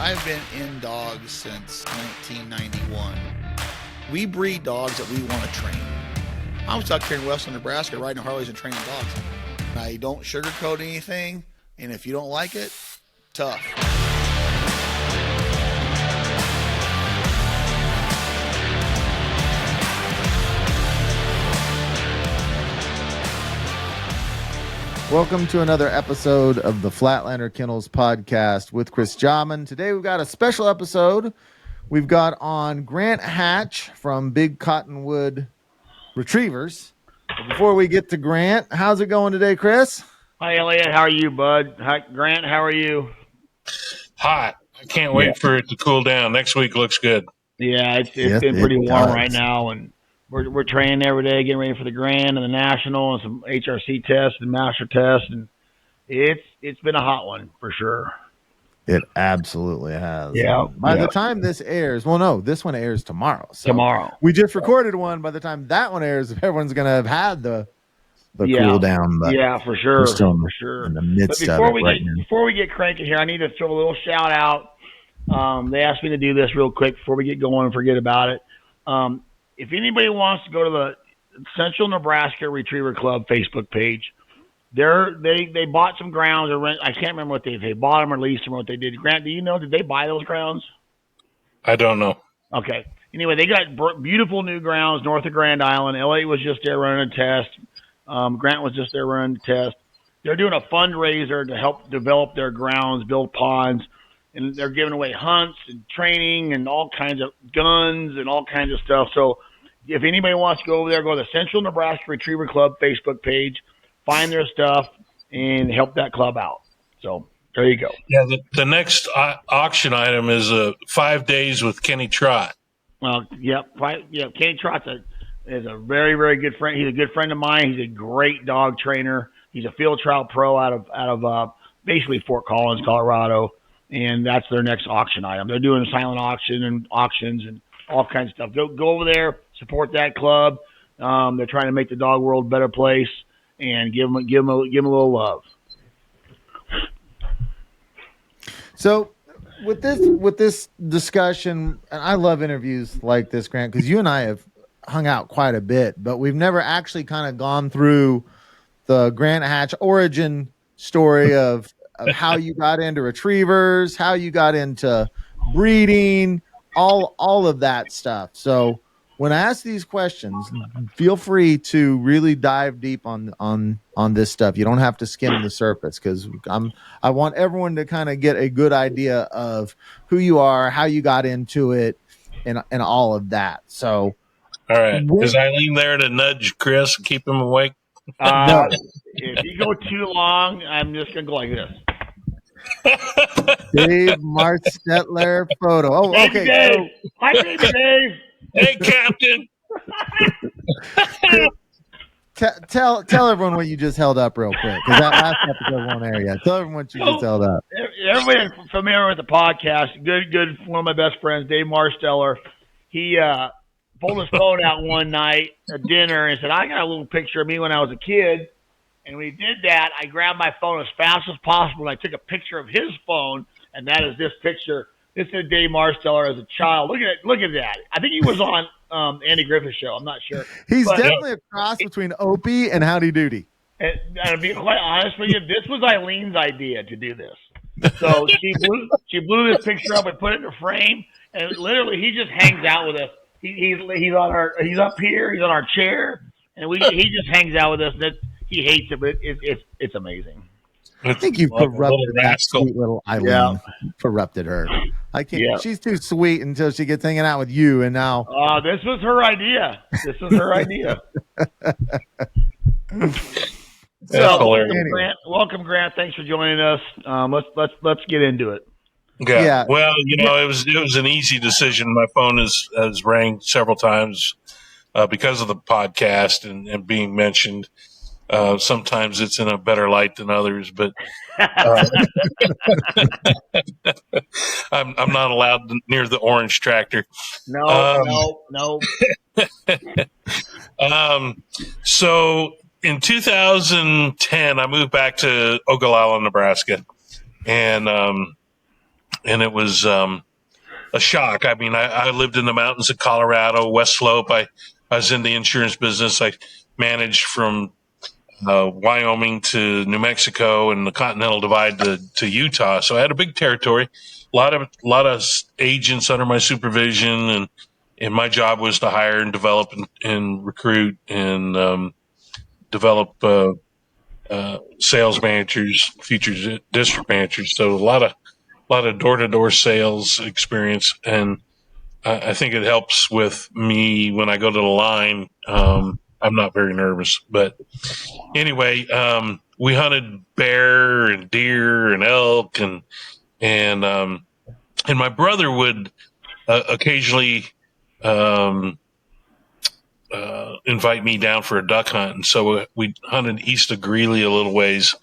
I've been in dogs since 1991. We breed dogs that we want to train. I was out here in western Nebraska riding Harleys and training dogs. I don't sugarcoat anything, and if you don't like it, tough. Welcome to another episode of the Flatlander Kennels Podcast with Chris Jobman. Today we've got a special episode. We've got on Grant Hatch from Big Cottonwood Retrievers. But before we get to Grant, how's it going today, Chris? Hi, Elliott. How are you, bud? Hi, Grant. How are you? Hot. I can't wait for it to cool down. Next week looks good. Yeah, it's been pretty warm right now, and we're training every day, getting ready for the Grand and the National and some HRC tests and Master tests, and it's been a hot one for sure. It absolutely has. Yeah. By the time this airs, well, no, this one airs tomorrow. So tomorrow. We just recorded one. By the time that one airs, everyone's going to have had the cool down. But yeah, for sure. We're still in the midst of it right now. Before we get cranky here, I need to throw a little shout out. They asked me to do this real quick before we get going and forget about it. If anybody wants to go to the Central Nebraska Retriever Club Facebook page, they bought some grounds or rent. I can't remember what they bought them or leased them or what they did. Grant, do you know? Did they buy those grounds? I don't know. Okay. Anyway, they got beautiful new grounds north of Grand Island. Elliott was just there running a test. Grant was just there running a test. They're doing a fundraiser to help develop their grounds, build ponds, and they're giving away hunts and training and all kinds of guns and all kinds of stuff. So if anybody wants to go over there, go to the Central Nebraska Retriever Club Facebook page, find their stuff, and help that club out. So there you go. Yeah, the next auction item is 5 days with Kenny Trott. Kenny Trott is a very, very good friend. He's a good friend of mine. He's a great dog trainer. He's a field trial pro out of basically Fort Collins, Colorado, and that's their next auction item. They're doing a silent auction and auctions and all kinds of stuff. Go over there, support that club. They're trying to make the dog world a better place, and give them a little love. So with this discussion, and I love interviews like this, Grant, because you and I have hung out quite a bit, but we've never actually kind of gone through the Grant Hatch origin story of how you got into retrievers, how you got into breeding, all of that stuff. So when I ask these questions, feel free to really dive deep on this stuff. You don't have to skim the surface, because I want everyone to kind of get a good idea of who you are, how you got into it, and all of that. So, all right, is Eileen there to nudge Chris and keep him awake? No. If you go too long, I'm just gonna go like this. Dave Marstettler photo. Oh, okay. Hey, Dave. Hi, baby Dave. Hey, Captain. Tell everyone what you just held up real quick, because that last episode won't air yet. Tell everyone what you just held up. Everybody familiar with the podcast, good, one of my best friends, Dave Marstettler. He pulled his phone out one night at dinner and said, I got a little picture of me when I was a kid. And when he did that, I grabbed my phone as fast as possible, and I took a picture of his phone, and that is this picture. This is Dave Marstettler as a child. Look at that. I think he was on Andy Griffith's show. I'm not sure. He's definitely a cross between Opie and Howdy Doody. And to be quite honest with you, this was Eileen's idea to do this. So she blew this picture up and put it in a frame, and literally he just hangs out with us. He's up here. He's on our chair, and he just hangs out with us. He hates it, but it's amazing. I think you corrupted that sweet little Eileen. Yeah. Corrupted her. I can't. Yeah. She's too sweet until she gets hanging out with you, and now. This was her idea. So, welcome, Grant. Thanks for joining us. Let's get into it. Yeah. Well, it was an easy decision. My phone has rang several times because of the podcast and being mentioned. Sometimes it's in a better light than others, but I'm not allowed near the orange tractor. No. So in 2010, I moved back to Ogallala, Nebraska, and it was a shock. I mean, I lived in the mountains of Colorado, West Slope. I was in the insurance business. I managed from Wyoming to New Mexico and the Continental Divide to Utah. So I had a big territory, a lot of agents under my supervision, and my job was to hire and develop and recruit and develop sales managers, future district managers. So a lot of door-to-door sales experience, and I think it helps with me when I go to the line. I'm not very nervous, but anyway, we hunted bear and deer and elk, and my brother would occasionally invite me down for a duck hunt, and so we hunted east of Greeley a little ways,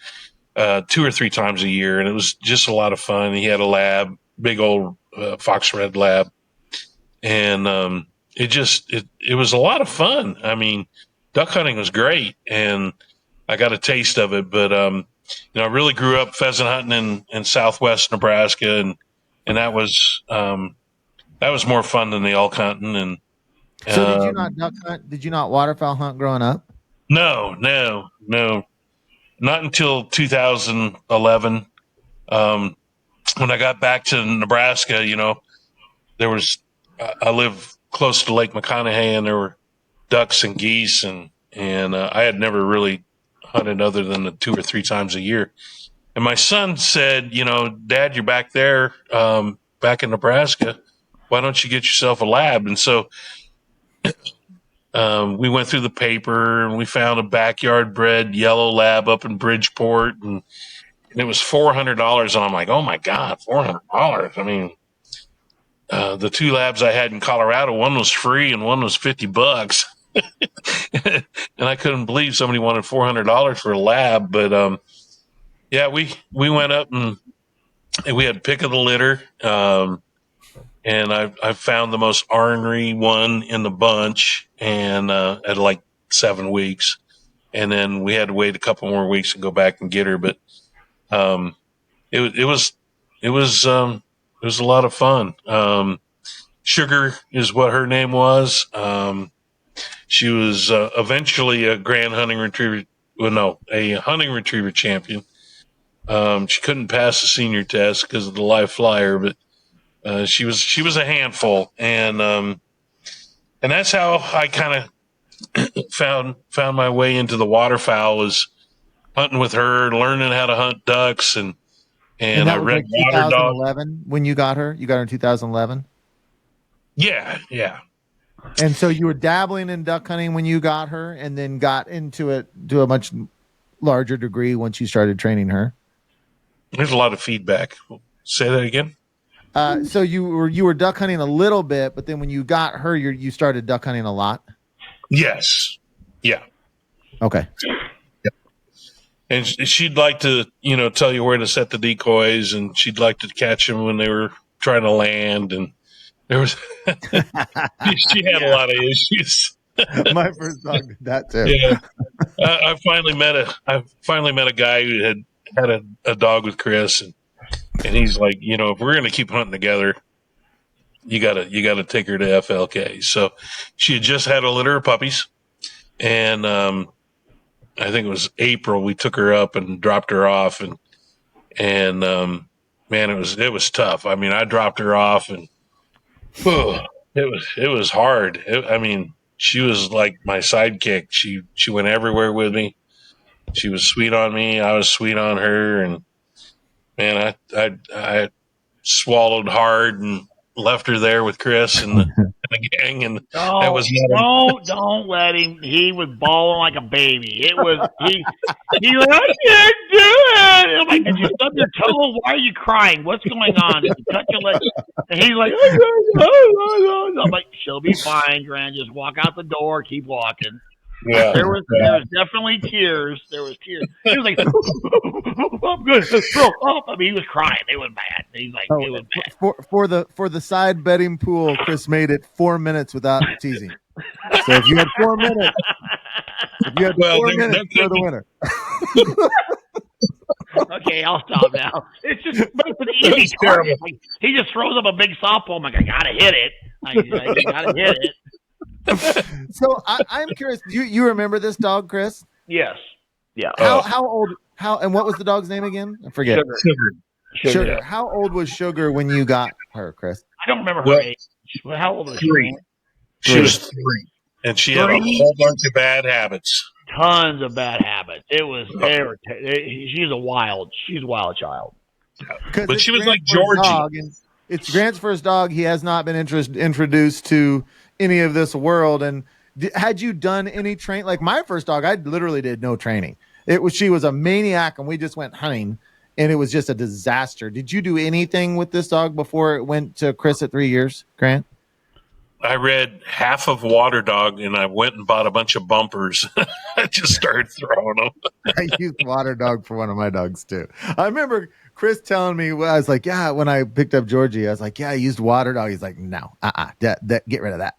2 or 3 times a year, and it was just a lot of fun. He had a lab, big old fox red lab, and it was a lot of fun. I mean, duck hunting was great, and I got a taste of it. But I really grew up pheasant hunting in Southwest Nebraska, and that was more fun than the elk hunting. And so, did you not duck hunt? Did you not waterfowl hunt growing up? No, not until 2011. When I got back to Nebraska, I live close to Lake McConaughey, and there were ducks and geese, and I had never really hunted other than the 2 or 3 times a year. And my son said, Dad, you're back there, back in Nebraska. Why don't you get yourself a lab? And so we went through the paper, and we found a backyard bred yellow lab up in Bridgeport, and it was $400. And I'm like, oh my God, $400. I mean, the 2 labs I had in Colorado, one was free and one was $50. And I couldn't believe somebody wanted $400 for a lab. But we went up and we had pick of the litter. And I found the most ornery one in the bunch, and at like 7 weeks. And then we had to wait a couple more weeks and go back and get her. But it was a lot of fun. Sugar is what her name was. She was eventually a grand hunting retriever. Well, no, a hunting retriever champion. She couldn't pass the senior test because of the live flyer, but she was a handful, and that's how I kind of found my way into the waterfowl, was hunting with her, learning how to hunt ducks, and I read like 2011 when you got her. You got her in 2011. Yeah. And so you were dabbling in duck hunting when you got her, and then got into it to a much larger degree once you started training her. There's a lot of feedback. Say that again. So you were duck hunting a little bit, but then when you got her, you started duck hunting a lot. Yes. Yeah. Okay. And she'd like to, tell you where to set the decoys, and she'd like to catch them when they were trying to land. And there was, she had a lot of issues. My first dog did that too. Yeah. I finally met a guy who had a dog with Chris, and he's like, if we're going to keep hunting together, you gotta take her to FLK. So she had just had a litter of puppies, and I think it was April. We took her up and dropped her off, and man, it was tough. I mean, I dropped her off, and it was hard. She was like my sidekick. She went everywhere with me. She was sweet on me. I was sweet on her, and man, I swallowed hard and left her there with Chris and the gang, and that was don't let him. He was bawling like a baby. It was he like, I can't do it. I'm like, did you stub your toe? Why are you crying? What's going on? Did you cut your leg? And he's like, I'm like, she'll be fine, Grant. Just walk out the door, keep walking. Yeah. There was definitely tears. There was tears. He was like, I'm good. I mean, he was crying. It was bad. He's like, it was bad. For the side betting pool, Chris made it 4 minutes without teasing. So if you had 4 minutes, you're the winner. Okay, I'll stop now. It's an easy It's target. terrible. Like, he just throws up a big softball. I'm like, I gotta hit it. I gotta hit it. So I'm curious. You remember this dog, Chris? Yes. Yeah. How old? And what was the dog's name again? I forget. Sugar. Sugar. How old was Sugar when you got her, Chris? I don't remember her age. Well, how old was she? 3. She was 3, and she had a whole bunch of bad habits. Tons of bad habits. It was she's a wild child. But she was Grant's like first Georgie. dog, and it's Grant's first dog. He has not been introduced to any of this world. And had you done any train? Like my first dog, I literally did no training. She was a maniac, and we just went hunting, and it was just a disaster. Did you do anything with this dog before it went to Chris at 3 years, Grant? I read half of Water Dog, and I went and bought a bunch of bumpers. I just started throwing them. I used Water Dog for one of my dogs too. I remember Chris telling me, I was like, yeah, when I picked up Georgie, I was like, yeah, I used Water Dog. He's like, no, get rid of that.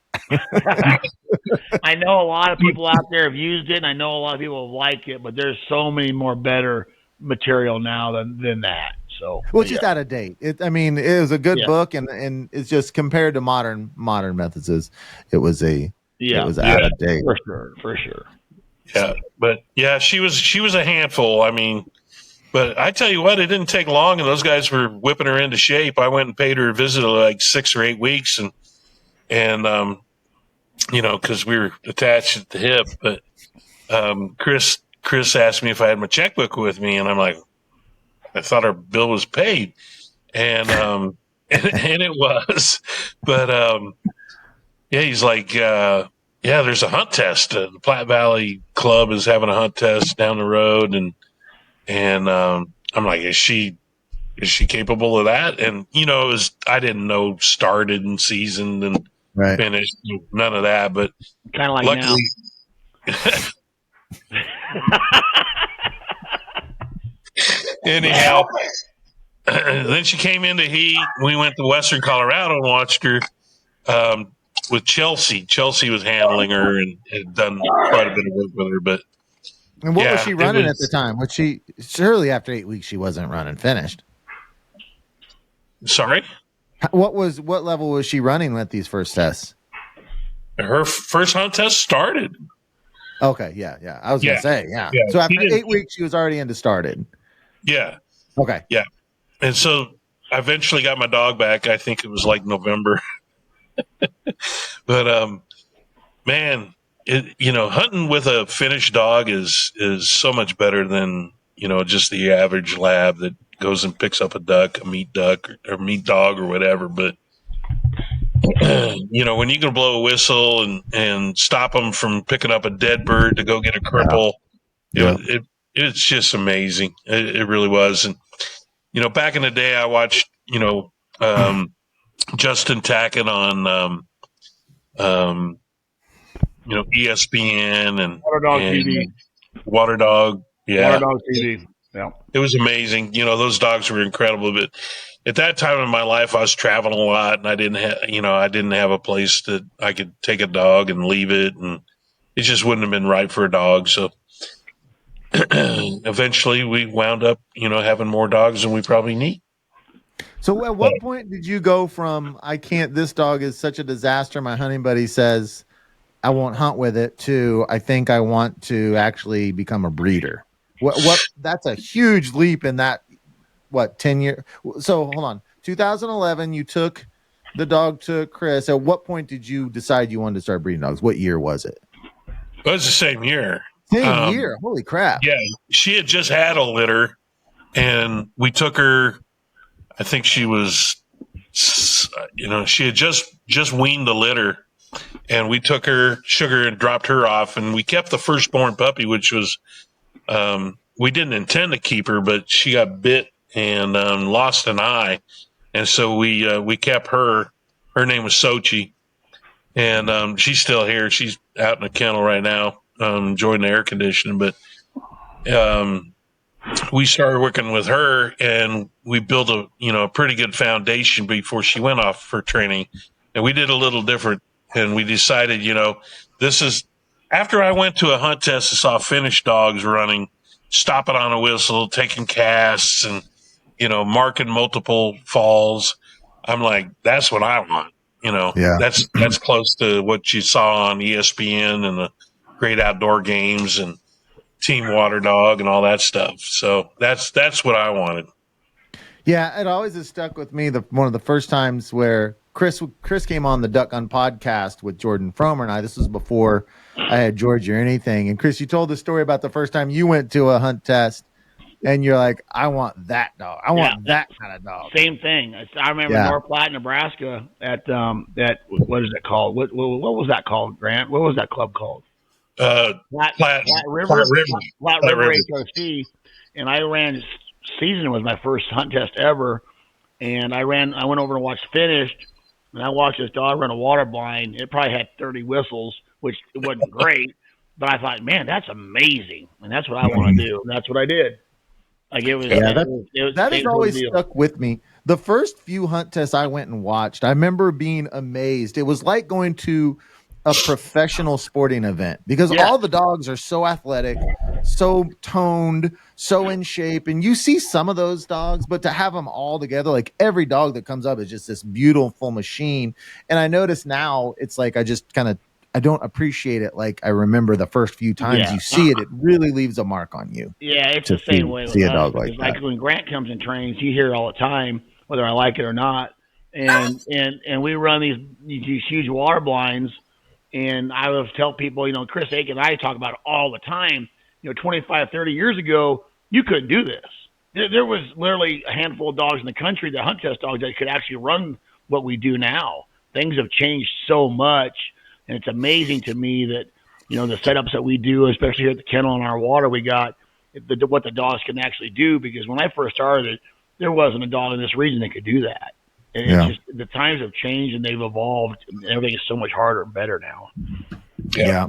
I know a lot of people out there have used it, and I know a lot of people like it, but there's so many more better material now than that. So, well, it's just out of date. It was a good book, and it's just compared to modern methods, it was out of date for sure. Yeah, but yeah, she was a handful. I mean, but I tell you what, it didn't take long, and those guys were whipping her into shape. I went and paid her a visit of like 6 or 8 weeks, and because we were attached at the hip. But Chris asked me if I had my checkbook with me, and I'm like, I thought our bill was paid, and and it was. But he's like, there's a hunt test. The Platte Valley Club is having a hunt test down the road, and I'm like, is she capable of that? And I didn't know started and seasoned and finished, none of that. But kind of like luckily, now. Anyhow, then she came into heat. We went to Western Colorado and watched her with Chelsea. Chelsea was handling her and had done quite a bit of work with her. But and what was she running at the time? Was she surely after 8 weeks she wasn't running finished? Sorry, what level was she running with these first tests? Her first hunt test started. Okay, yeah. I was gonna say, yeah. So after 8 weeks, she was already into started. Yeah. Okay. Yeah. And so I eventually got my dog back. I think it was like November. But man, hunting with a finished dog is so much better than just the average lab that goes and picks up a meat duck or meat dog or whatever. But when you can blow a whistle and stop them from picking up a dead bird to go get a cripple, it's just amazing. It really was. And back in the day, I watched Justin Tackett on ESPN and Water Dog TV. Water Dog, yeah. Water Dog TV. Yeah. It was amazing. Those dogs were incredible. But at that time in my life, I was traveling a lot, and I didn't have a place that I could take a dog and leave it, and it just wouldn't have been right for a dog. So eventually, we wound up, having more dogs than we probably need. So at what point did you go from this dog is such a disaster, my hunting buddy says I won't hunt with it, to I think I want to actually become a breeder? What that's a huge leap in that 10 year. So hold on. 2011, you took the dog to Chris. At what point did you decide you wanted to start breeding dogs? What year was it? It was the same year. Same year. Holy crap. Yeah. She had just had a litter, and we took her. I think she was, she had just weaned the litter, and we took her, sugar, and dropped her off, and we kept the firstborn puppy, which was, we didn't intend to keep her, but she got bit and lost an eye, and so we kept her. Her name was Sochi, and she's still here. She's out in the kennel right now, enjoying the air conditioning. But we started working with her, and we built a pretty good foundation before she went off for training. And we did a little different, and we decided, this is after I went to a hunt test and saw finished dogs running stopping on a whistle, taking casts, and marking multiple falls. I'm like, that's what I want. Yeah. That's close to what you saw on ESPN and the great outdoor games and Team Water Dog and all that stuff. So that's what I wanted. Yeah, it always has stuck with me. One of the first times where Chris came on the Duck Gun podcast with Jordan Fromer and I. This was before I had George or anything. And Chris, you told the story about the first time you went to a hunt test, and you're like, "I want that dog. I want that kind of dog." Same thing. I remember North Platte, Nebraska. At that what is it called? What was that called, Grant? What was that club called? Flat River HOC. And I ran. Season was my first hunt test ever, and I went over and watched Finished, and I watched this dog run a water blind. It probably had 30 whistles, which wasn't great, but I thought, man, that's amazing, and that's what I want to do, and that's what I did. Like that has always stuck with me. The first few hunt tests I went and watched, I remember being amazed. It was like going to a professional sporting event because all the dogs are so athletic, so toned, so in shape. And you see some of those dogs, but to have them all together, like every dog that comes up is just this beautiful machine. And I notice now it's like, I don't appreciate it. Like I remember the first few times you see it, it really leaves a mark on you. Yeah. It's the same way. See a dog like that. Like when Grant comes and trains, you hear it all the time, whether I like it or not. And we run these huge water blinds. And I would tell people, Chris Aiken and I talk about it all the time. 25, 30 years ago, you couldn't do this. There was literally a handful of dogs in the country, the hunt test dogs, that could actually run what we do now. Things have changed so much, and it's amazing to me that, the setups that we do, especially here at the kennel and our water, we got what the dogs can actually do. Because when I first started, there wasn't a dog in this region that could do that. And it's just, the times have changed and they've evolved, and everything is so much harder and better now. Yeah.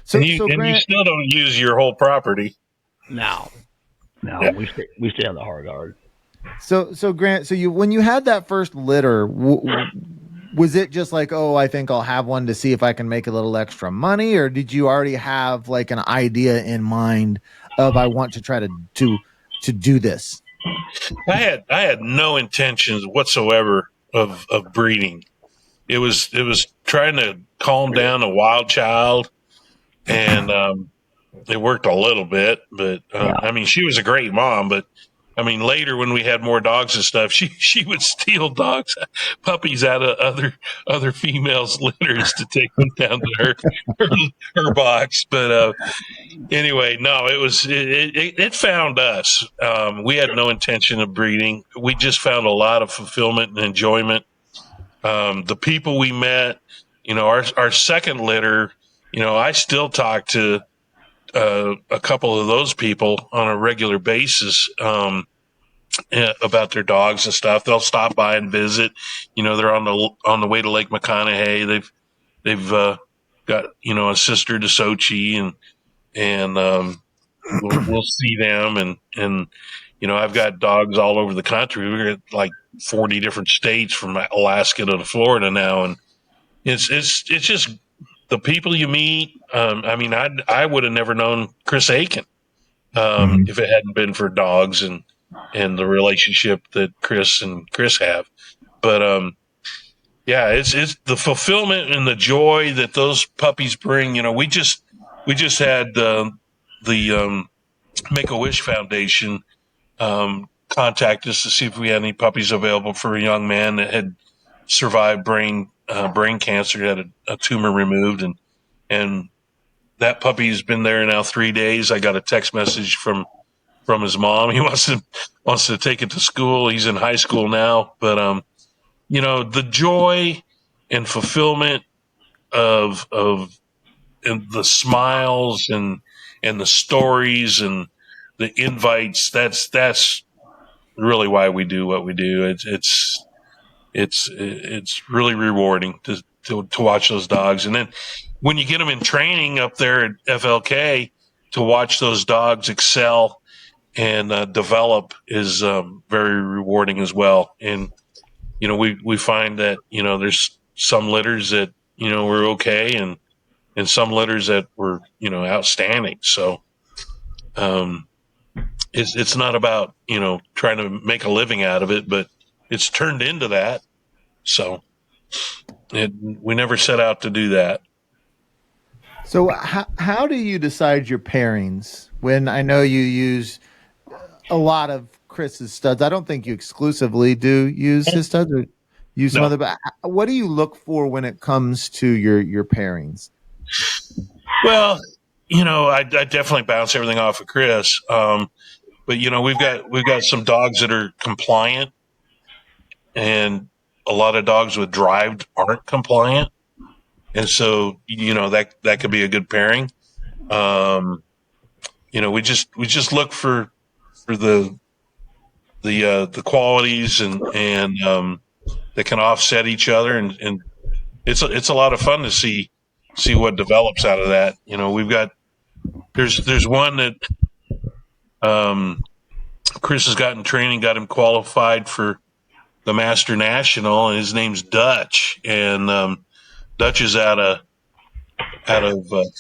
So you still don't use your whole property. No, we stay on the hard guard. So Grant, when you had that first litter, was it just like, oh, I think I'll have one to see if I can make a little extra money, or did you already have like an idea in mind of I want to try to do this? I had no intentions whatsoever of breeding. It was trying to calm down a wild child, and it worked a little bit. But I mean, she was a great mom. But I mean, later when we had more dogs and stuff, she would steal puppies out of other females' litters to take them down to her box. But anyway, no, it found us. We had no intention of breeding. We just found a lot of fulfillment and enjoyment. The people we met, our second litter, I still talk to a couple of those people on a regular basis about their dogs and stuff. They'll stop by and visit. They're on the way to Lake McConaughey. They've got a sister to Sochi, and we'll see them. And I've got dogs all over the country. We're at like 40 different states from Alaska to Florida now, and it's just the people you meet. I mean, I would have never known Chris Aiken if it hadn't been for dogs and the relationship that Chris have. But it's the fulfillment and the joy that those puppies bring. We just had the Make-A-Wish Foundation contact us to see if we had any puppies available for a young man that had survived brain cancer, had a tumor removed, and that puppy has been there now 3 days. I got a text message from his mom. He wants to take it to school. He's in high school now, but the joy and fulfillment of and the smiles and the stories and the invites, that's really why we do what we do. It's really rewarding to watch those dogs. And then when you get them in training up there at FLK, to watch those dogs excel and develop is very rewarding as well. And we find that there's some litters that were okay, and some litters that were outstanding. So it's not about, trying to make a living out of it, but it's turned into that. So we never set out to do that. So how do you decide your pairings when I know you use a lot of Chris's studs? I don't think you exclusively do use his studs or use some No. other, but what do you look for when it comes to your pairings? Well, I definitely bounce everything off of Chris. But we've got some dogs that are compliant, and a lot of dogs with drive aren't compliant, and so that could be a good pairing. We just look for the qualities and that can offset each other, and it's a lot of fun to see what develops out of that. There's one that Chris has gotten training, got him qualified for the Master National, and his name's Dutch, and Dutch is out of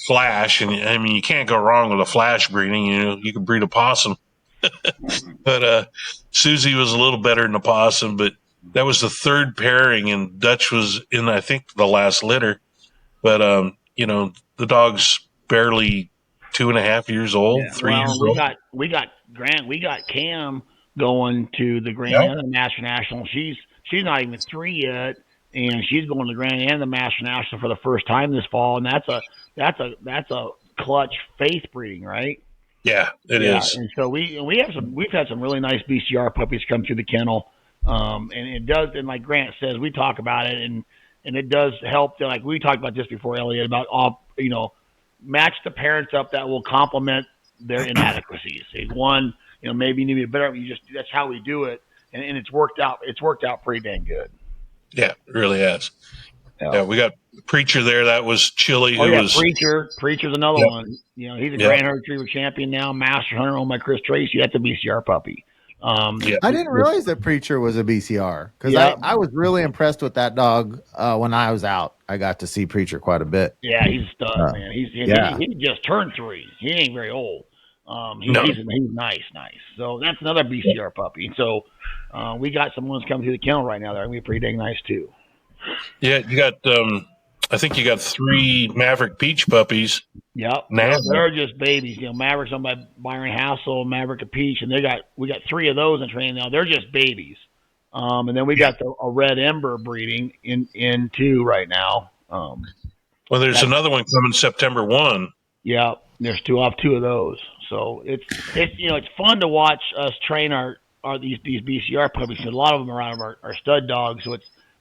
Flash, and I mean you can't go wrong with a Flash breeding. You can breed a possum, but Susie was a little better than a possum, but that was the third pairing, and Dutch was in, I think, the last litter. But the dog's barely 2.5 years old, 3 years old. We got Grant, we got Cam going to the Grand and the Master National. She's not even 3 yet, and she's going to the Grand and the Master National for the first time this fall, and that's a clutch faith breeding, right? Yeah, it is. And so we've had some really nice BCR puppies come through the kennel, and it does. And like Grant says, we talk about it, and it does help. Like we talked about this before, Elliott, about match the parents up that will complement their inadequacies. One, maybe you need to be better. That's how we do it, and it's worked out. It's worked out pretty dang good. Yeah, it really has. Yeah, we got Preacher there. That was Chili. Preacher's another one. He's a Grand Hunter Retriever champion now, Master Hunter owned by Chris Tracy. That's a BCR puppy. I didn't realize that Preacher was a BCR because I was really impressed with that dog when I was out. I got to see Preacher quite a bit. Yeah, he's a stud, man. He just turned 3. He ain't very old. He's nice. So that's another BCR puppy. So we got some ones coming through the kennel right now that are going to be pretty dang nice too. Yeah, you got I think you got 3 Maverick Peach puppies. Yep. Now they're just babies. Maverick's owned by Byron Hassel, Maverick and Peach, and we got 3 of those in training now. They're just babies. And then we got a Red Ember breeding in too right now. Well, there's another one coming September 1. Yeah, there's 2 of those. So it's fun to watch us train our these BCR puppies. A lot of them are out of our stud dogs, so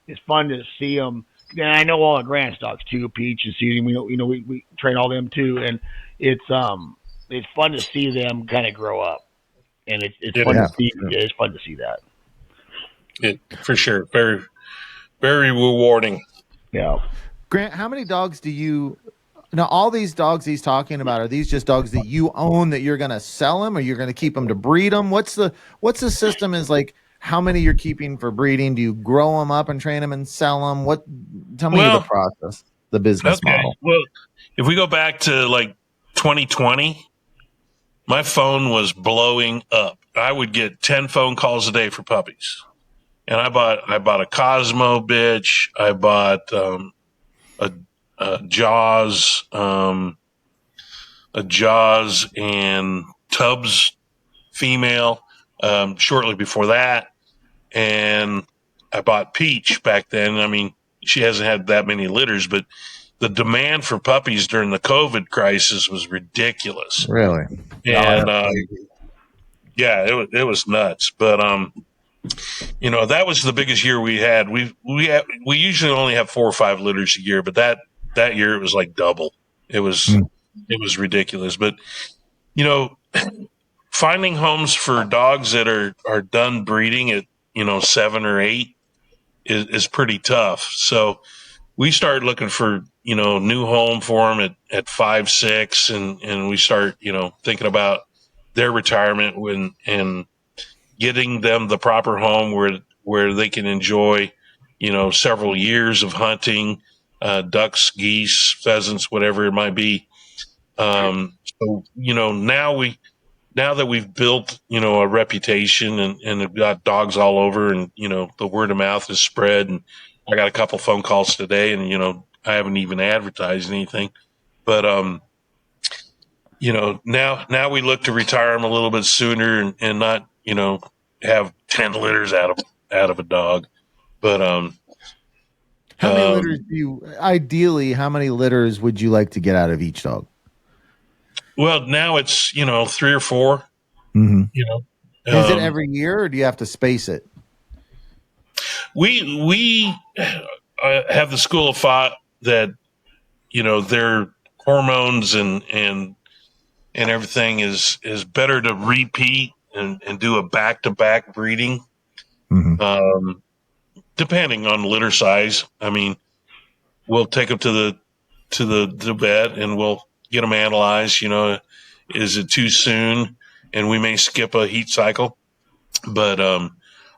it's fun to see them. And I know all the Grant's dogs too, Peach and Susie. We train all them too, and it's fun to see them kind of grow up, and it's fun to see. Yeah, it's fun to see that. For sure, very, very rewarding. Yeah, Grant, how many dogs do you? Now, all these dogs he's talking about, are these just dogs that you own that you're going to sell them, or you're going to keep them to breed them? What's the system is like? How many you're keeping for breeding? Do you grow them up and train them and sell them? Tell me the process, the business model. Well, if we go back to like 2020, my phone was blowing up. I would get 10 phone calls a day for puppies. And I bought a Cosmo bitch. I bought a Jaws and Tubbs female shortly before that, and I bought Peach back then. I mean, she hasn't had that many litters, but the demand for puppies during the COVID crisis was ridiculous. Really? And it was nuts. But that was the biggest year we had. We usually only have 4 or 5 litters a year, but that year it was like double. It was ridiculous. But finding homes for dogs that are done breeding at 7 or 8 is pretty tough. So we started looking for new home for them at 5, 6, and we start thinking about their retirement and getting them the proper home where they can enjoy several years of hunting, ducks, geese, pheasants, whatever it might be. So now now that we've built, a reputation and have got dogs all over, and, the word of mouth is spread, and I got a couple phone calls today, and, I haven't even advertised anything, but, now we look to retire them a little bit sooner and not, have 10 litters out of a dog. But, how many litters how many litters would you like to get out of each dog? Well, now it's, 3 or 4, Mm-hmm. Is it Um, every year, or do you have to space it? we have the school of thought that, their hormones and everything is better to repeat and do a back-to-back breeding. Mm-hmm. Depending on litter size. I mean, we'll take them to the vet and we'll get them analyzed. Is it too soon? And we may skip a heat cycle, but a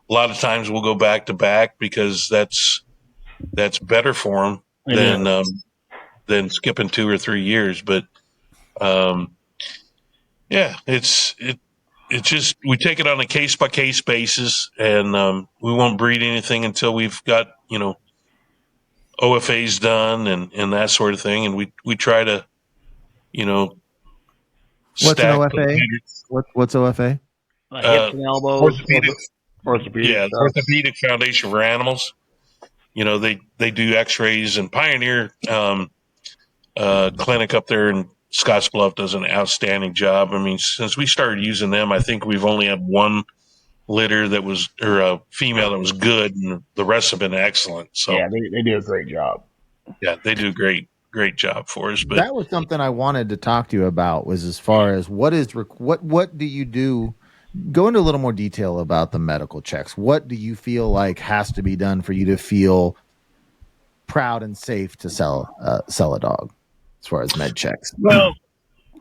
lot of times we'll go back to back because that's better for them than skipping 2 or 3 years. But yeah, it's just, we take it on a case by case basis, and we won't breed anything until we've got OFAs done and that sort of thing, and we try to What's an stack OFA? What's OFA? Hips and elbows. Orthopedic stuff. Orthopedic Foundation for Animals. They do X-rays, and Pioneer Clinic up there in Scottsbluff does an outstanding job. I mean, since we started using them, I think we've only had one litter or a female that was good, and the rest have been excellent. So Yeah, they do a great job. yeah, they do great job for us. But that was something I wanted to talk to you about, was as far as what do you do? Go into a little more detail about the medical checks. What do you feel like has to be done for you to feel proud and safe to sell a dog, as far as med checks? Well,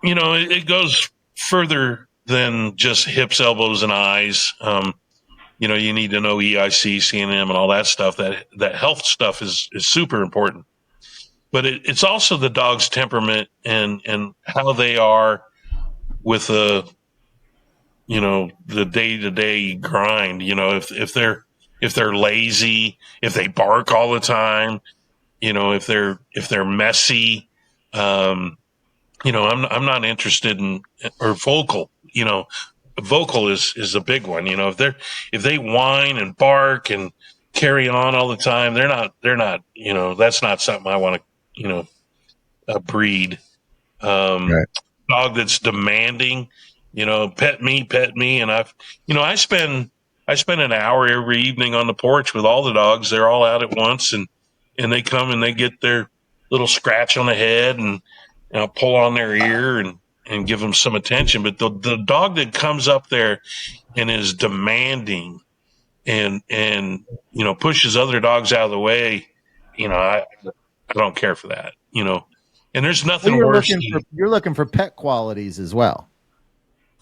it goes further than just hips, elbows, and eyes. You need to know EIC, CNM, and all that stuff. That health stuff is super important. But it's also the dog's temperament and how they are with the day-to-day grind. If they're lazy, if they bark all the time, if they're messy, I'm not interested in, or vocal. Vocal is a big one. If they whine and bark and carry on all the time, they're not. That's not something I want to breed. Right. Dog that's demanding, pet me, and I spend an hour every evening on the porch with all the dogs. They're all out at once, and they come and they get their little scratch on the head and pull on their ear and give them some attention. But the dog that comes up there and is demanding and pushes other dogs out of the way, I don't care for that. And there's nothing worse. You're looking for pet qualities as well.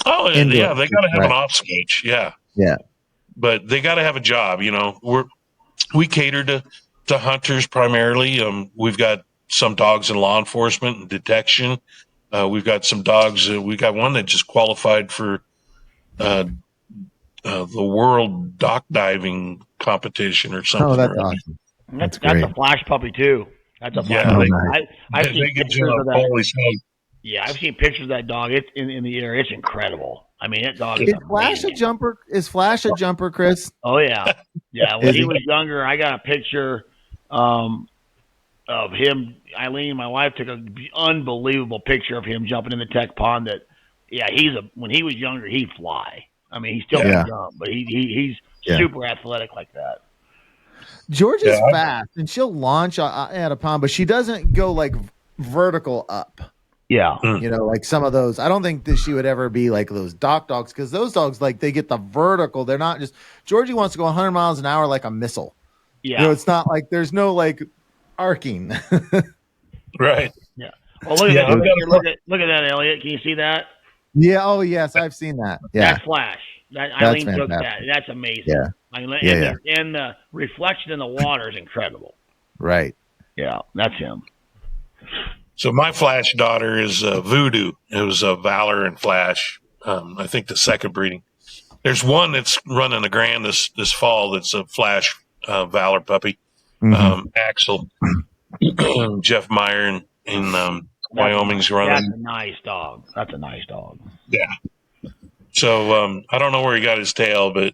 Oh yeah, they got to have an off switch. Yeah, yeah. But they got to have a job. We cater to hunters primarily. We've got some dogs in law enforcement and detection. We've got some dogs. We got one that just qualified for the world dock diving competition or something. Oh, that's awesome. That's a flash puppy too. That's a flash puppy. I've seen pictures of that. Yeah, I've seen pictures of that dog. It's in the air. It's incredible. I mean, that dog is Flash a jumper? Is Flash a jumper, Chris? Oh yeah, yeah. When he was younger, I got a picture of him. Eileen, my wife, took an unbelievable picture of him jumping in the tech pond. When he was younger, he'd fly. I mean, he still can jump, but he's super athletic like that. George is fast, and she'll launch at a pond, but she doesn't go like vertical up. Yeah. Like some of those. I don't think that she would ever be like those dogs, because those dogs, like, they get the vertical. They're not just – Georgie wants to go 100 miles an hour like a missile. Yeah. It's not like there's no, like, arcing. Right. Yeah. Well, look at that. Look at that, Elliot. Can you see that? Yeah. Oh, yes. I've seen that. Yeah. That's Flash. Eileen took that. That's amazing. Yeah. And the reflection in the water is incredible. Right. Yeah. That's him. So my Flash daughter is Voodoo. It was Valor and Flash. I think the second breeding. There's one that's running a grand this fall. That's a Flash Valor puppy, Axel. Jeff Meyer in Wyoming's running. That's a nice dog. Yeah. So I don't know where he got his tail, but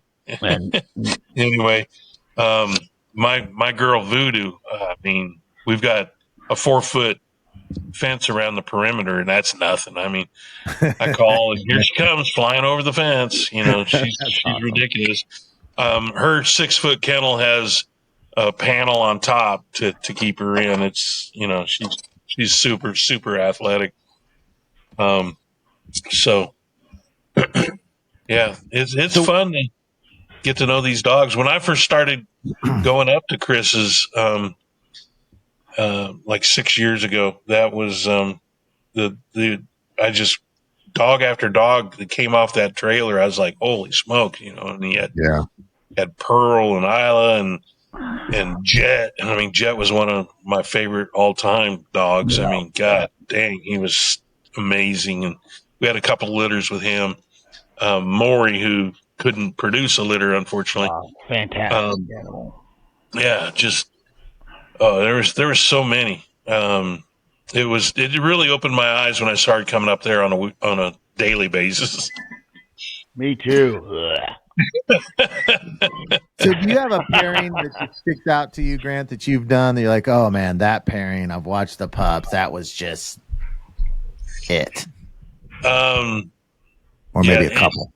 anyway, my girl Voodoo. I mean, we've got a 4-foot fence around the perimeter, and that's nothing. I mean, I call and here she comes flying over the fence. You know, she's awesome. Ridiculous. Her 6-foot kennel has a panel on top to keep her in. It's, you know, she's super athletic. So yeah, it's fun to get to know these dogs. When I first started going up to Chris's, like 6 years ago, that was I just dog after dog that came off that trailer. I was like, holy smoke, you know. And he had Pearl and Isla and Jet. And I mean, Jet was one of my favorite all time dogs. Yeah. I mean, God dang, he was amazing. And we had a couple litters with him. Maury, who couldn't produce a litter, unfortunately. Fantastic animal. Yeah, just there was so many. It really opened my eyes when I started coming up there on a daily basis. Me too. So do you have a pairing that just sticks out to you, Grant, that you've done that you're like, oh man, that pairing, I've watched the pups, that was just it? Or maybe a couple.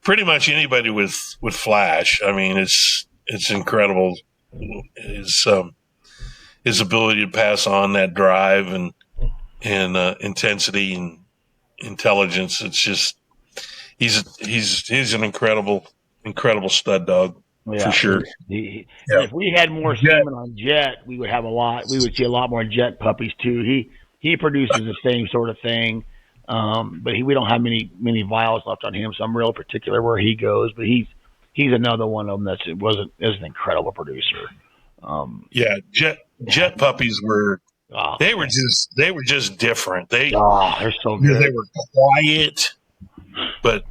Pretty much anybody with Flash. I mean, it's incredible. His ability to pass on that drive and intensity and intelligence. It's just he's an incredible stud dog for sure. If we had more semen on Jet, we would have a lot. We would see a lot more Jet puppies too. He produces the same sort of thing, but we don't have many vials left on him. So I'm real particular where he goes. But he's another one of them is an incredible producer. Jet puppies were just different. They're so good. They were quiet, but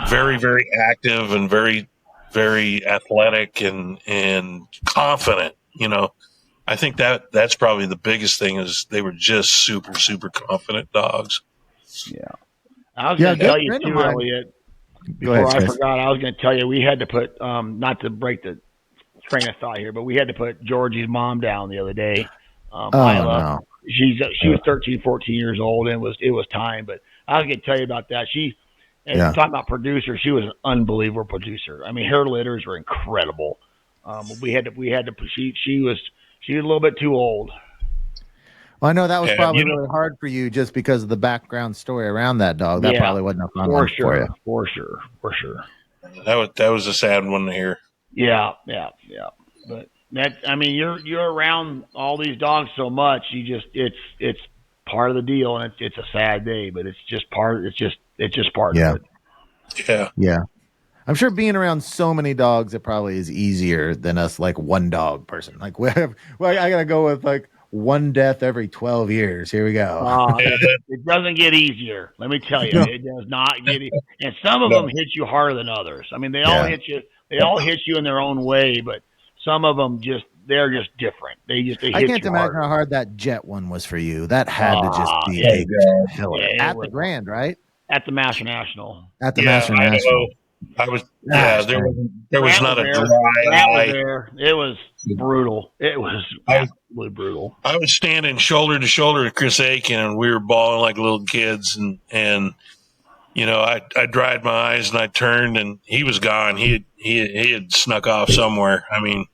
very, very active and very, very athletic and confident. You know, I think that's probably the biggest thing is they were just super, super confident dogs. Yeah. I was going to tell you too, Elliot, before I forgot, I was going to tell you we had to put, not to break the train of thought here, but we had to put Georgie's mom down the other day. Isla. No. She was 13, 14 years old, and it was time. But I was going to tell you about that. Talking about producer, she was an unbelievable producer. I mean, her litters were incredible. We had to. She was a little bit too old. Well, I know that was probably really hard for you just because of the background story around that dog. That probably wasn't a fun one for you. For sure. That was a sad one to hear. Yeah. But you're around all these dogs so much. It's part of the deal, and it's a sad day, but it's just part of it. Yeah. I'm sure being around so many dogs, it probably is easier than us, like one dog person. Like I gotta go with like one death every 12 years. Here we go. It doesn't get easier. Let me tell you, it does not get easier. And some of them hit you harder than others. I mean, they all hit you. They all hit you in their own way, but some of them they're just different. They I can't imagine how hard that Jet one was for you. That had to just be a killer. At the Grand, right? At the Master National. At the Master National. I was there was not a dry eye. It was brutal. It was absolutely brutal. I was standing shoulder to shoulder with Chris Aiken, and we were bawling like little kids. And you know, I dried my eyes and I turned, and he was gone. He had snuck off somewhere. I mean,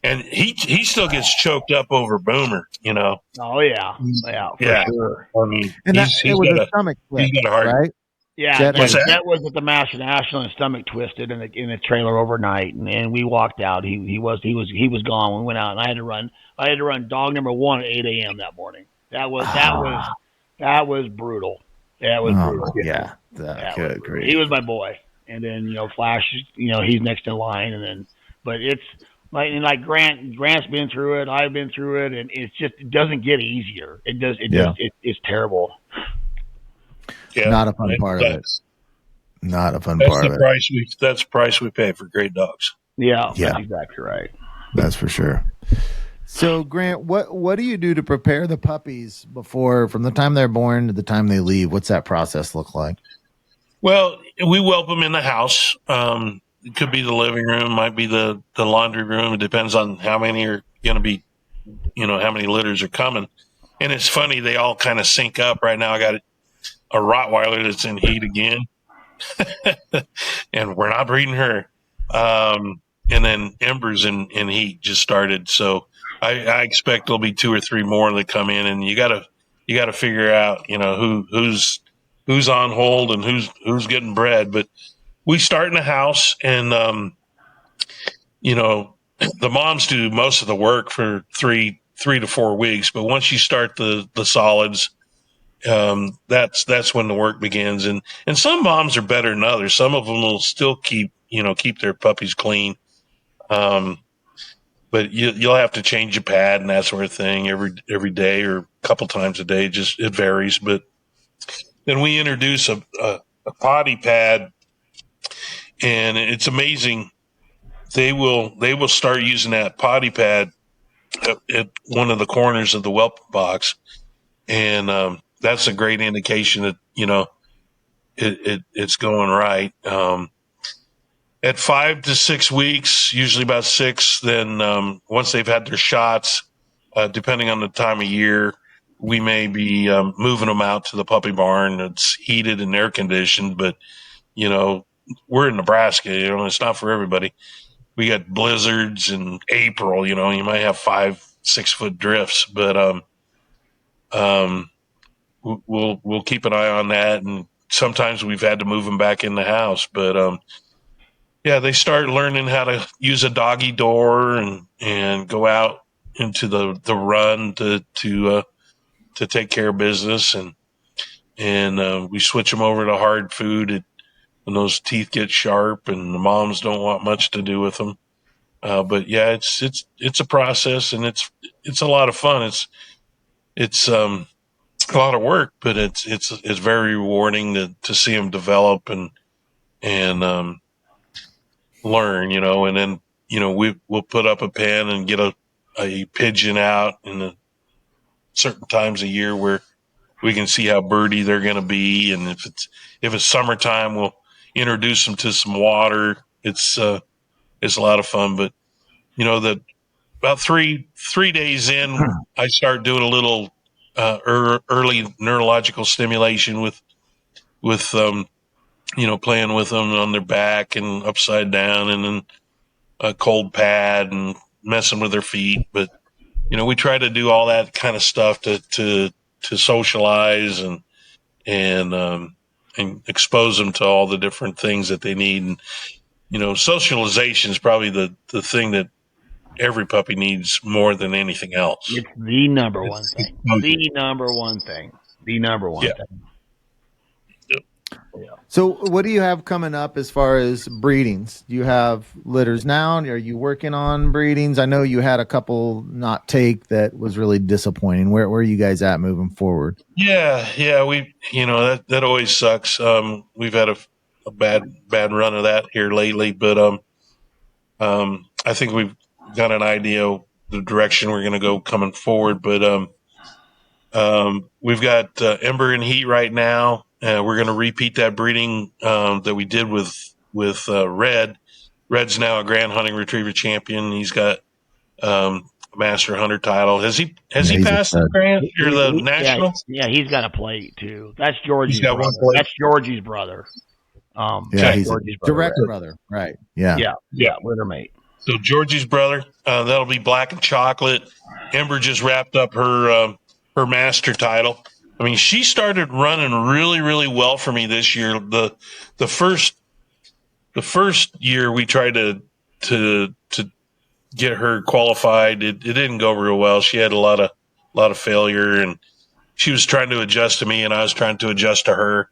and he still gets choked up over Boomer. You know. Oh yeah, for sure. I mean, and it was a stomach twist, right? Yeah, that was at the Master National, and stomach twisted in the trailer overnight, and we walked out. He was gone when we went out, and I had to run dog number 1 at 8 a.m. that morning. That was brutal. That was brutal. Yeah, good grief. He was my boy, and then Flash, he's next in line, but it's like Grant's been through it, I've been through it, and it doesn't get easier. It does. It's terrible. Yeah, Not a fun part of it. Not a fun That's part the of it. price that's the price we pay for great dogs. Yeah, Yeah. that's exactly right. That's for sure. So, Grant, what do you do to prepare the puppies from the time they're born to the time they leave? What's that process look like? Well, we whelp them in the house. It could be the living room, might be the laundry room. It depends on how many are going to be, how many litters are coming. And it's funny, they all kind of sync up. Right now I got a Rottweiler that's in heat again. And we're not breeding her. And then Ember's in heat just started. So I expect there'll be 2 or 3 more that come in, and you gotta figure out, who's on hold and who's getting bred. But we start in the house, and the moms do most of the work for 3 to 4 weeks. But once you start the solids, that's when the work begins. And some moms are better than others. Some of them will still keep their puppies clean. But you'll have to change your pad and that sort of thing every day or a couple times a day. It varies. But then we introduce a potty pad, and it's amazing. They will start using that potty pad at one of the corners of the whelp box, and that's a great indication that it's going right. At 5 to 6 weeks, usually about 6, then once they've had their shots, depending on the time of year, we may be moving them out to the puppy barn. It's heated and air conditioned, but we're in Nebraska. It's not for everybody. We got blizzards in April. You might have 5-6 foot drifts, but we'll keep an eye on that. And sometimes we've had to move them back in the house, but yeah, they start learning how to use a doggy door and go out into the run to take care of business, and we switch them over to hard food when those teeth get sharp and the moms don't want much to do with them. But yeah, it's a process, and it's a lot of fun. It's a lot of work, but it's very rewarding to see them develop and learn, and then, we'll put up a pen and get a pigeon out in certain times of year where we can see how birdy they're going to be. And if it's summertime, we'll introduce them to some water. It's a lot of fun, but about three days in, I start doing a little, early neurological stimulation with playing with them on their back and upside down, and then a cold pad and messing with their feet. But, we try to do all that kind of stuff to socialize and expose them to all the different things that they need. And, socialization is probably the thing that every puppy needs more than anything else. It's the number one thing. The number one thing. Yeah. So what do you have coming up as far as breedings? Do you have litters now? Are you working on breedings? I know you had a couple not take that was really disappointing. Where are you guys at moving forward? Yeah. We, that always sucks. We've had a bad run of that here lately, but I think we've got an idea of the direction we're going to go coming forward. But we've got Ember in heat right now. We're going to repeat that breeding that we did with Red. Red's now a Grand Hunting Retriever champion. He's got a Master Hunter title. Has he passed the Grand or the National? Yeah, he's got a plate too. That's Georgie's He's got brother. one plate. That's Georgie's brother. He's Georgie's a direct brother, right? Yeah, litter mate. So Georgie's brother, that'll be Black and Chocolate. Ember just wrapped up her Master title. I mean, she started running really, really well for me this year. The first year we tried to get her qualified, it didn't go real well. She had a lot of failure, and she was trying to adjust to me, and I was trying to adjust to her.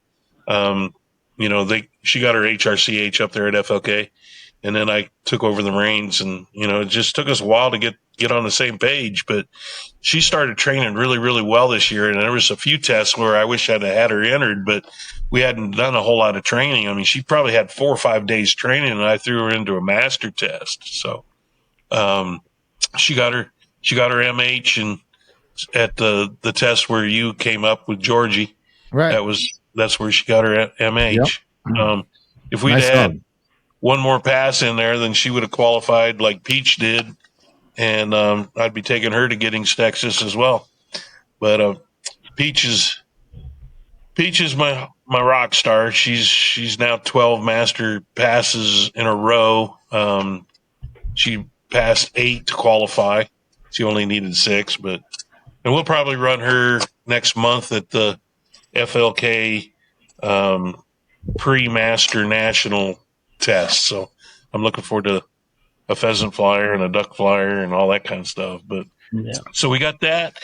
She got her HRCH up there at FLK, and then I took over the reins, and it just took us a while to get on the same page. But she started training really, really well this year, and there was a few tests where I wish I'd have had her entered, but we hadn't done a whole lot of training. I mean, she probably had 4 or 5 days training, and I threw her into a master test. So she got her MH, and at the test where you came up with Georgie, Right. That's where she got her MH. Yep. If we'd had one more pass in there, then she would have qualified like Peach did, and I'd be taking her to Giddings, Texas as well. But Peach is my rock star. She's now 12 master passes in a row. She passed 8 to qualify. She only needed 6, and we'll probably run her next month at the FLK pre-master national test. So I'm looking forward to a pheasant flyer and a duck flyer and all that kind of stuff. But so we got that.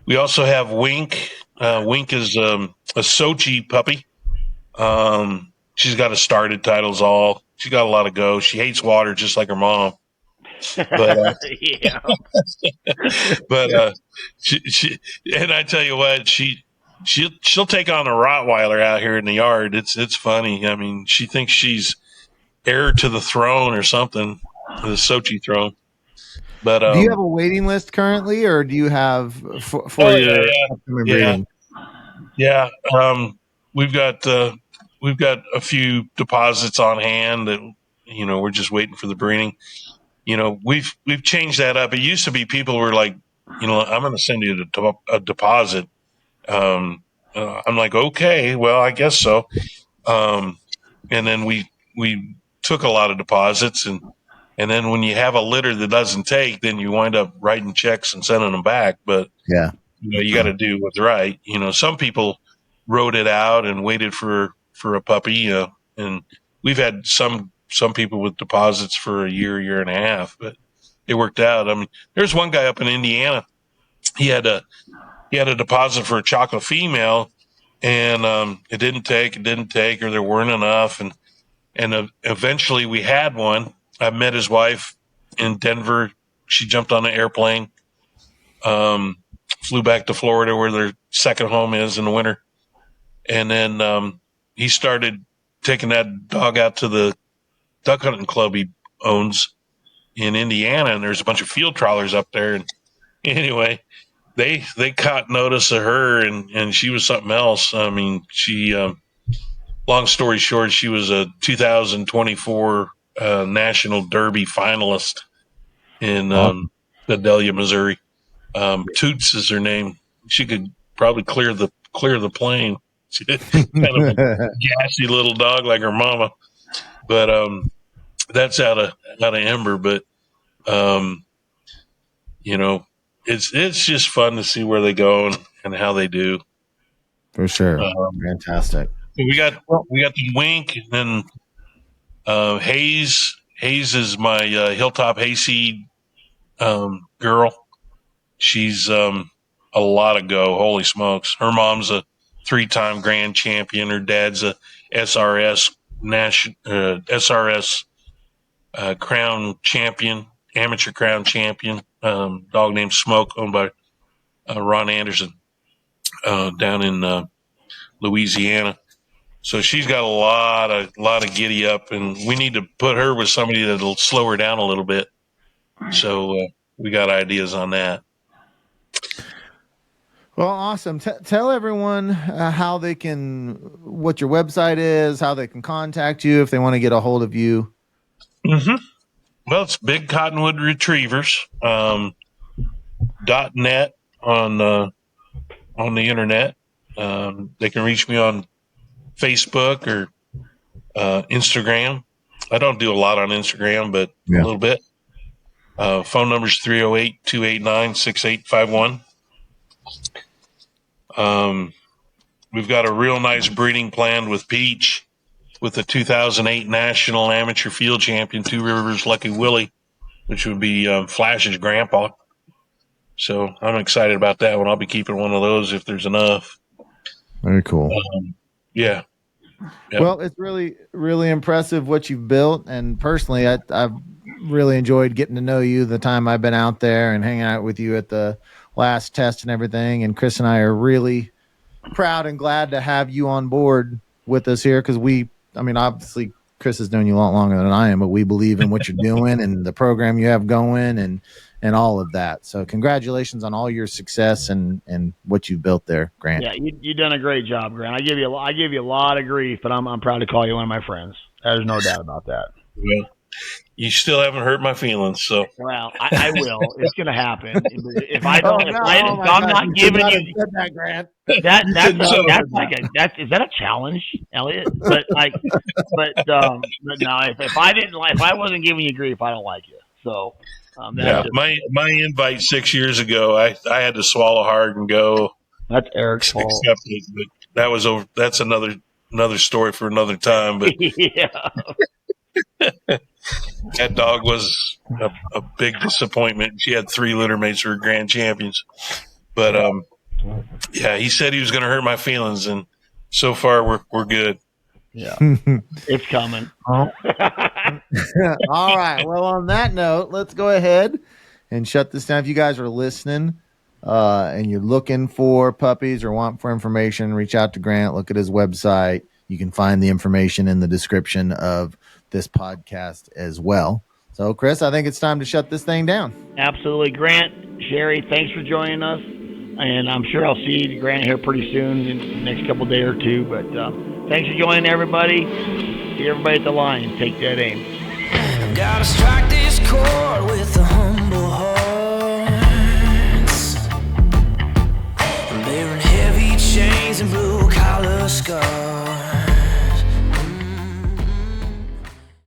We also have Wink. Wink is a Sochi puppy. She's got a started titles all. She got a lot of go. She hates water just like her mom. But yeah. but she and I tell you what, she'll take on a Rottweiler out here in the yard. It's funny. I mean, she thinks she's heir to the throne or something, the Sochi throne. But do you have a waiting list currently, or do you have for your upcoming breeding? Yeah. We've got a few deposits on hand that we're just waiting for the breeding. We've changed that up. It used to be people were like, I'm going to send you a deposit. I'm like, okay, well, I guess so. And then we took a lot of deposits, and then when you have a litter that doesn't take, then you wind up writing checks and sending them back. But you got to do what's right. Some people wrote it out and waited for a puppy. And we've had some people with deposits for a year and a half, but it worked out. I mean, there's one guy up in Indiana. He had a deposit for a chocolate female, and it didn't take, or there weren't enough. And eventually we had one. I met his wife in Denver. She jumped on an airplane, flew back to Florida where their second home is in the winter. And then he started taking that dog out to the duck hunting club he owns in Indiana, and there's a bunch of field trawlers up there. And anyway, they caught notice of her, and she was something else. I mean, she, long story short, she was a 2024 National Derby finalist in Vidalia, Missouri. Toots is her name. She could probably clear the plane. She's kind of a gassy little dog like her mama. But that's out of Ember. But it's just fun to see where they go and how they do. For sure, fantastic. We got the Wink, and then Hayes. Hayes is my Hilltop Hayseed girl. She's a lot of go. Holy smokes! Her mom's a 3-time grand champion. Her dad's a SRS crown champion, amateur crown champion. Dog named Smoke, owned by Ron Anderson down in Louisiana. So she's got a lot of giddy up, and we need to put her with somebody that'll slow her down a little bit. So we got ideas on that. Well, awesome. Tell everyone how they what your website is, how they can contact you if they want to get a hold of you. Mm-hmm. Well, it's Big Cottonwood Retrievers .net on the internet. They can reach me on Facebook or Instagram. I don't do a lot on Instagram, but a little bit. Phone number is 308-289-6851. We've got a real nice breeding plan with Peach, with the 2008 National Amateur Field Champion, Two Rivers Lucky Willie, which would be Flash's grandpa. So I'm excited about that one. I'll be keeping one of those if there's enough. Very cool. Yeah. Yep. Well, it's really, really impressive what you've built. And personally, I've really enjoyed getting to know you the time I've been out there and hanging out with you at the last test and everything. And Chris and I are really proud and glad to have you on board with us here because obviously Chris has known you a lot longer than I am, but we believe in what you're doing and the program you have going and all of that. So congratulations on all your success and what you've built there, Grant. Yeah, you've done a great job, Grant. I give you a lot of grief, but I'm proud to call you one of my friends. There's no doubt about that. Well, you still haven't hurt my feelings, so. Well, I will. It's going to happen. If I don't, Is I'm not giving you that, Grant. is that a challenge, Elliot? But no, if I wasn't giving you grief, I don't like you. So. My invite 6 years ago, I had to swallow hard and go. That's Eric's fault. But that was over. That's another story for another time. But yeah, that dog was a big disappointment. She had 3 litter mates who were grand champions. But yeah, he said he was going to hurt my feelings, and so far we're good. Yeah, it's coming. All right. Well, on that note, let's go ahead and shut this down. If you guys are listening and you're looking for puppies or want for information, reach out to Grant. Look at his website. You can find the information in the description of this podcast as well. So, Chris, I think it's time to shut this thing down. Absolutely. Grant, Sherry, thanks for joining us. And I'm sure I'll see Grant here pretty soon in the next couple day or two. But thanks for joining, everybody. See everybody at the line. Take that aim. Gotta strike this chord with